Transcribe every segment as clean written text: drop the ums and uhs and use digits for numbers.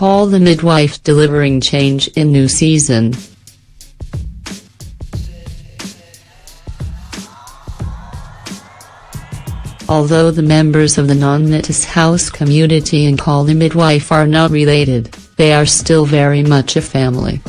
Call the Midwife delivering change in new season. Although the members of the non-Knittis house community and Call the Midwife are not related, they are still very much a family.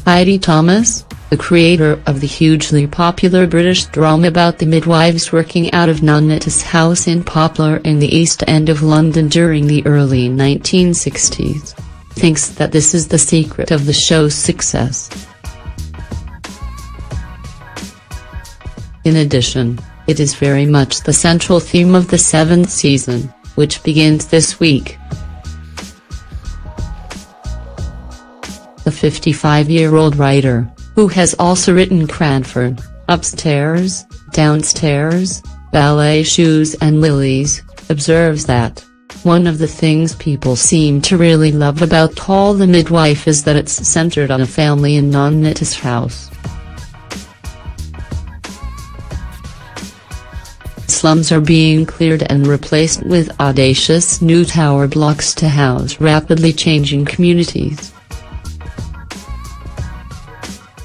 Heidi Thomas, the creator of the hugely popular British drama about the midwives working out of non-Knittis house in Poplar in the East End of London during the early 1960s, thinks that this is the secret of the show's success. In addition, it is very much the central theme of the 7th season, which begins this week. The 55-year-old writer, who has also written Cranford, Upstairs, Downstairs, Ballet Shoes and Lilies, observes that one of the things people seem to really love about Call the Midwife is that it's centered on a family in non-Knittis house. Slums are being cleared and replaced with audacious new tower blocks to house rapidly changing communities.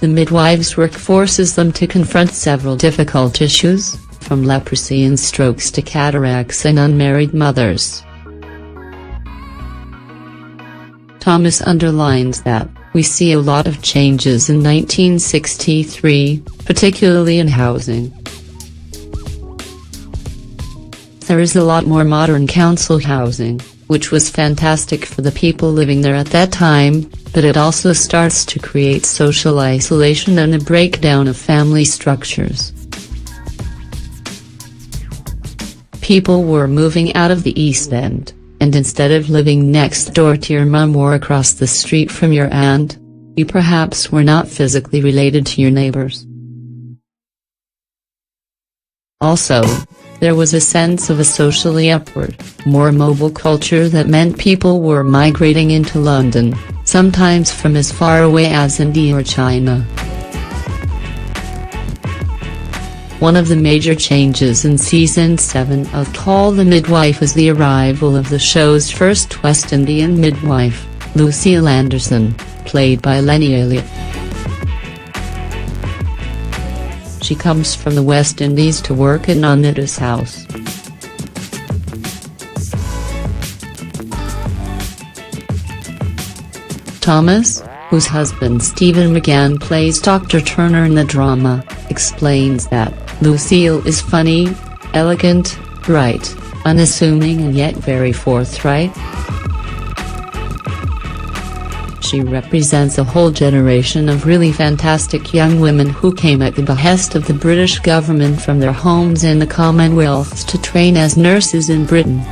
The midwives' work forces them to confront several difficult issues, from leprosy and strokes to cataracts and unmarried mothers. Thomas underlines that we see a lot of changes in 1963, particularly in housing. There is a lot more modern council housing, which was fantastic for the people living there at that time, but it also starts to create social isolation and a breakdown of family structures. People were moving out of the East End, and instead of living next door to your mum or across the street from your aunt, you perhaps were not physically related to your neighbors. Also, there was a sense of a socially upward, more mobile culture that meant people were migrating into London, sometimes from as far away as India or China. One of the major changes in Season 7 of Call the Midwife is the arrival of the show's first West Indian midwife, Lucille Anderson, played by Lenny Elliott. She comes from the West Indies to work at non-Knittis house. Thomas, whose husband Stephen McGann plays Dr. Turner in the drama, explains that Lucille is funny, elegant, bright, unassuming and yet very forthright. She represents a whole generation of really fantastic young women who came at the behest of the British government from their homes in the Commonwealth to train as nurses in Britain.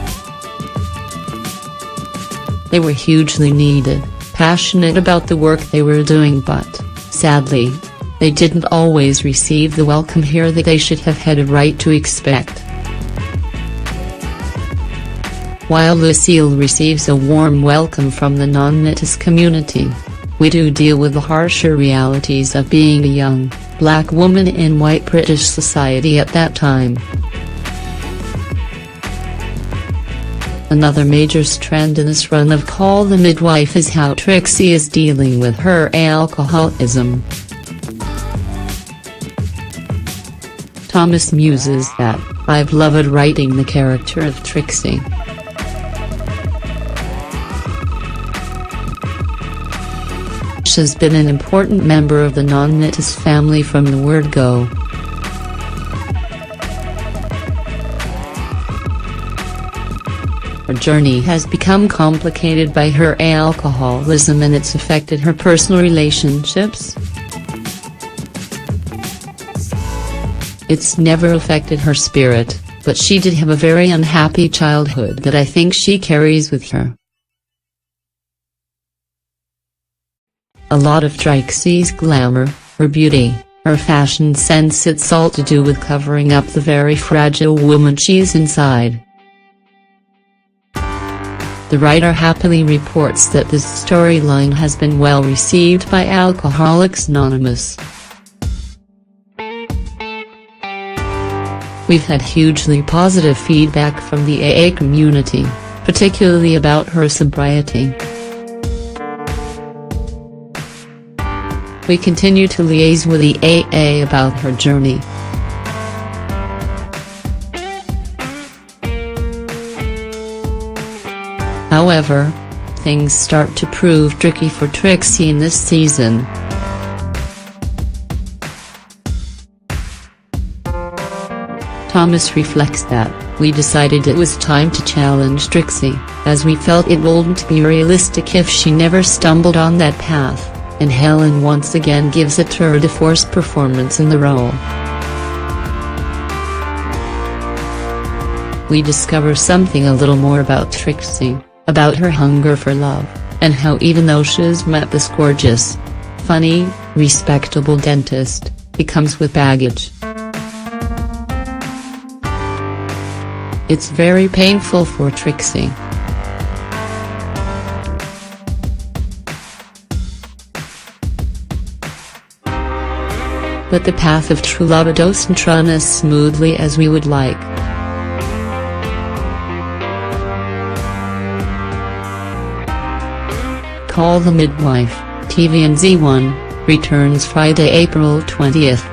They were hugely needed, passionate about the work they were doing, but, sadly, they didn't always receive the welcome here that they should have had a right to expect. While Lucille receives a warm welcome from the non-Knittis community, we do deal with the harsher realities of being a young, black woman in white British society at that time. Another major strand in this run of Call the Midwife is how Trixie is dealing with her alcoholism. Thomas muses that, "I've loved writing the character of Trixie. She has been an important member of the non-Knittis family from the word go. Her journey has become complicated by her alcoholism and it's affected her personal relationships. It's never affected her spirit, but she did have a very unhappy childhood that I think she carries with her." A lot of Trixie's glamour, her beauty, her fashion sense, it's all to do with covering up the very fragile woman she is inside. The writer happily reports that this storyline has been well received by Alcoholics Anonymous. "We've had hugely positive feedback from the AA community. particularly about her sobriety. We continue to liaise with the AA about her journey. However, things start to prove tricky for Trixie in this season. Thomas reflects that, "We decided it was time to challenge Trixie, as we felt it wouldn't be realistic if she never stumbled on that path," and Helen once again gives a tour de force performance in the role. We discover something a little more about Trixie, about her hunger for love, and how even though she's met this gorgeous, funny, respectable dentist, he comes with baggage. It's very painful for Trixie. But the path of true love doesn't run as smoothly as we would like. Call the Midwife, TVNZ1, returns Friday, April 20th.